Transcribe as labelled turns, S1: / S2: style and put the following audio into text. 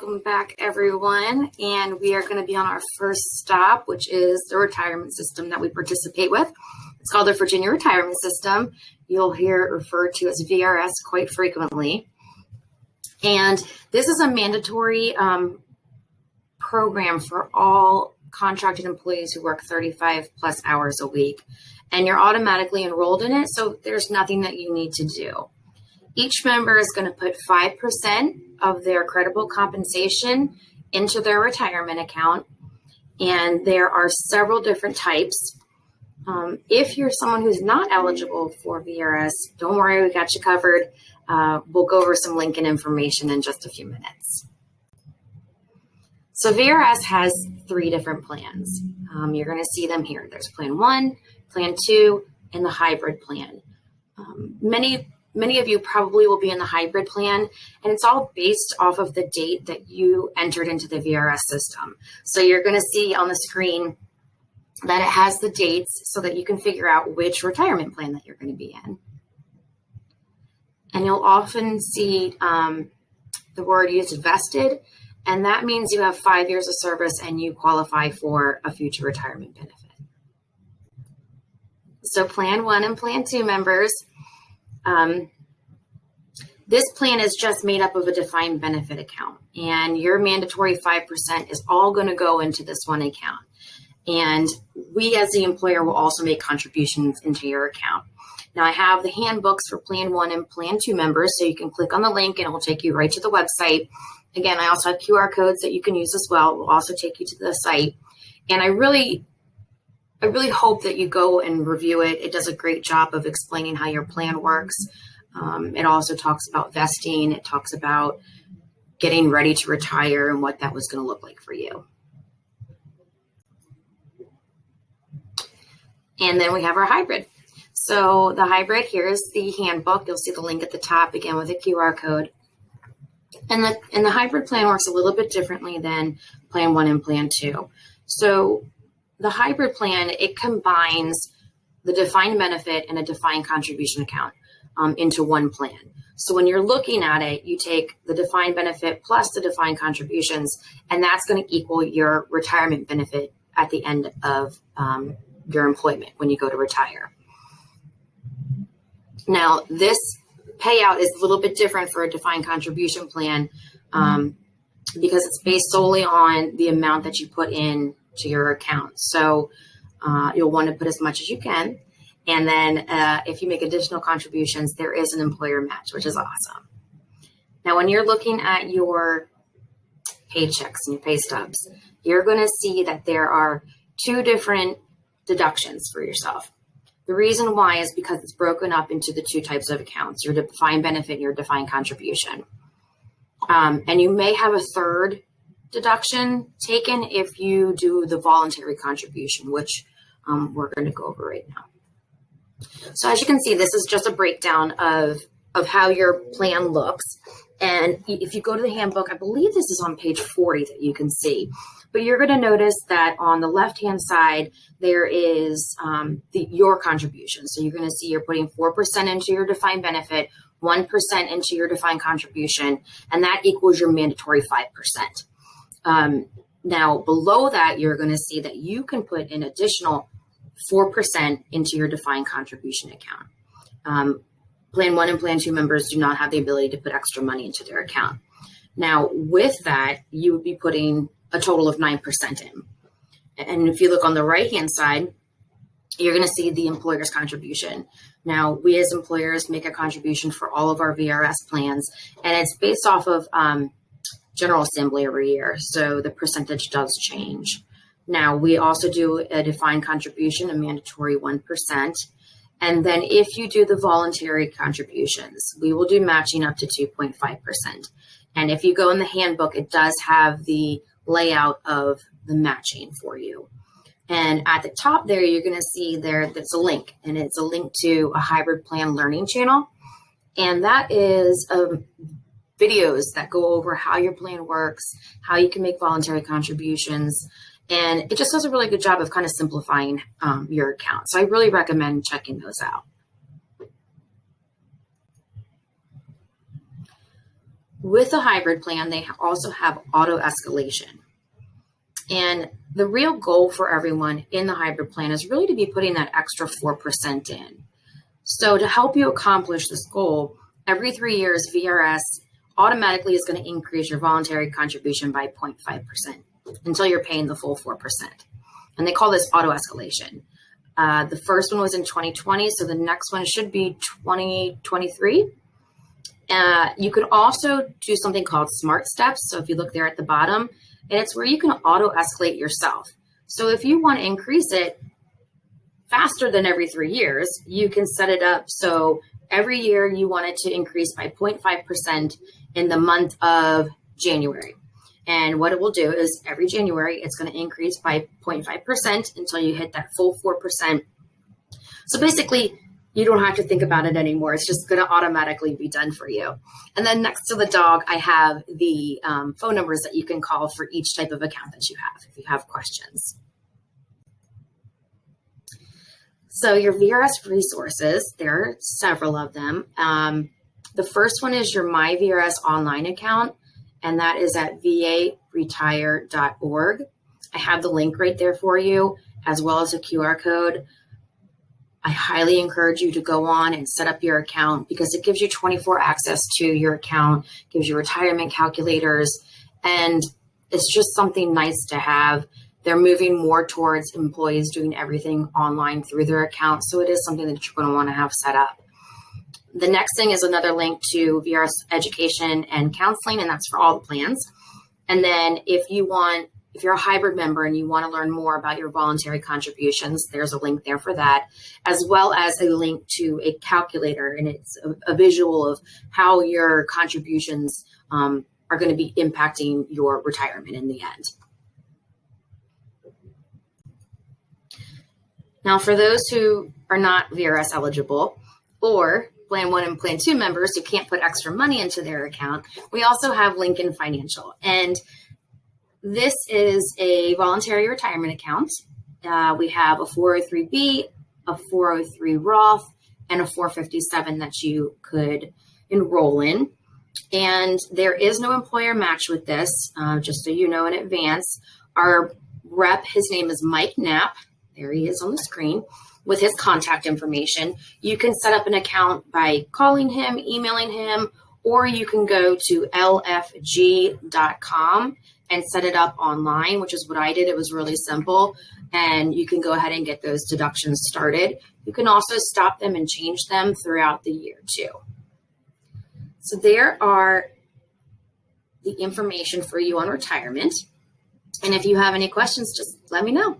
S1: Welcome back, everyone. And we are going to be on our first stop, which is the retirement system that we participate with. It's called the Virginia Retirement System. You'll hear it referred to as VRS quite frequently. And this is a mandatory program for all contracted employees who work 35 plus hours a week. And you're automatically enrolled in it, so there's nothing that you need to do. Each member is going to put 5% of their credible compensation into their retirement account, and there are several different types. If you're someone who's not eligible for VRS, don't worry, we got you covered. We'll go over some Lincoln information in just a few minutes. So VRS has 3 different plans. You're going to see them here. There's Plan 1, Plan 2, and the hybrid plan. Many of you probably will be in the hybrid plan, and it's all based off of the date that you entered into the VRS system. So you're going to see on the screen that it has the dates so that you can figure out which retirement plan that you're going to be in. And you'll often see the word used, vested, and that means you have 5 years of service and you qualify for a future retirement benefit. So Plan 1 and Plan 2 members, this plan is just made up of a defined benefit account, and your mandatory 5% is all going to go into this one account. And we as the employer will also make contributions into your account. Now I have the handbooks for Plan 1 and Plan 2 members, so you can click on the link and it will take you right to the website. Again, I also have QR codes that you can use as well. It will also take you to the site. And I really hope that you go and review it. It does a great job of explaining how your plan works. It also talks about vesting. It talks about getting ready to retire and what that was going to look like for you. And then we have our hybrid. So the hybrid, here's the handbook. You'll see the link at the top, again, with a QR code. And the hybrid plan works a little bit differently than Plan 1 and Plan 2. So the hybrid plan, it combines the defined benefit and a defined contribution account into one plan. So when you're looking at it, you take the defined benefit plus the defined contributions, and that's going to equal your retirement benefit at the end of your employment when you go to retire. Now, this payout is a little bit different for a defined contribution plan because it's based solely on the amount that you put in to your account. So you'll want to put as much as you can. And then if you make additional contributions, there is an employer match, which is awesome. Now, when you're looking at your paychecks and your pay stubs, you're going to see that there are 2 different deductions for yourself. The reason why is because it's broken up into the 2 types of accounts, your defined benefit and your defined contribution. And you may have a 3rd deduction taken if you do the voluntary contribution, which we're going to go over right now. So as you can see, this is just a breakdown of how your plan looks. And if you go to the handbook, I believe this is on page 40 that you can see. But you're going to notice that on the left-hand side, there is your contribution. So you're going to see you're putting 4% into your defined benefit, 1% into your defined contribution, and that equals your mandatory 5%. Now, below that, you're going to see that you can put an additional 4% into your defined contribution account. Plan 1 and Plan 2 members do not have the ability to put extra money into their account. Now, with that, you would be putting a total of 9% in. And if you look on the right-hand side, you're going to see the employer's contribution. Now, we as employers make a contribution for all of our VRS plans, and it's based off of General Assembly every year, so the percentage does change. Now, we also do a defined contribution, a mandatory 1%. And then if you do the voluntary contributions, we will do matching up to 2.5%. And if you go in the handbook, it does have the layout of the matching for you. And at the top there, you're going to see there's a link, and it's a link to a hybrid plan learning channel. And that is videos that go over how your plan works, how you can make voluntary contributions. And it just does a really good job of kind of simplifying your account. So I really recommend checking those out. With a hybrid plan, they also have auto escalation. And the real goal for everyone in the hybrid plan is really to be putting that extra 4% in. So to help you accomplish this goal, every 3 years, VRS automatically is going to increase your voluntary contribution by 0.5% until you're paying the full 4%. And they call this auto escalation. The first one was in 2020, so the next one should be 2023. You could also do something called Smart Steps. So if you look there at the bottom, and it's where you can auto escalate yourself. So if you want to increase it faster than every 3 years, you can set it up so every year you want it to increase by 0.5% in the month of January. And what it will do is every January, it's going to increase by 0.5% until you hit that full 4%. So basically, you don't have to think about it anymore. It's just going to automatically be done for you. And then next to the dog, I have the phone numbers that you can call for each type of account that you have if you have questions. So your VRS resources, there are several of them. The first one is your My VRS online account, and that is at varetire.org. I have the link right there for you, as well as a QR code. I highly encourage you to go on and set up your account because it gives you 24 access to your account, gives you retirement calculators, and it's just something nice to have. They're moving more towards employees doing everything online through their account, so it is something that you're going to want to have set up. The next thing is another link to VRS education and counseling, and that's for all the plans. And then if you're a hybrid member and you want to learn more about your voluntary contributions, there's a link there for that, as well as a link to a calculator, and it's a visual of how your contributions are going to be impacting your retirement in the end. Now, for those who are not VRS eligible or Plan 1 and Plan 2 members who can't put extra money into their account, we also have Lincoln Financial. And this is a voluntary retirement account. We have a 403B, a 403 Roth, and a 457 that you could enroll in. And there is no employer match with this, just so you know in advance. Our rep, his name is Mike Knapp. There he is on the screen with his contact information. You can set up an account by calling him, emailing him, or you can go to lfg.com and set it up online, which is what I did. It was really simple, and you can go ahead and get those deductions started. You can also stop them and change them throughout the year too. So there are the information for you on retirement. And if you have any questions, just let me know.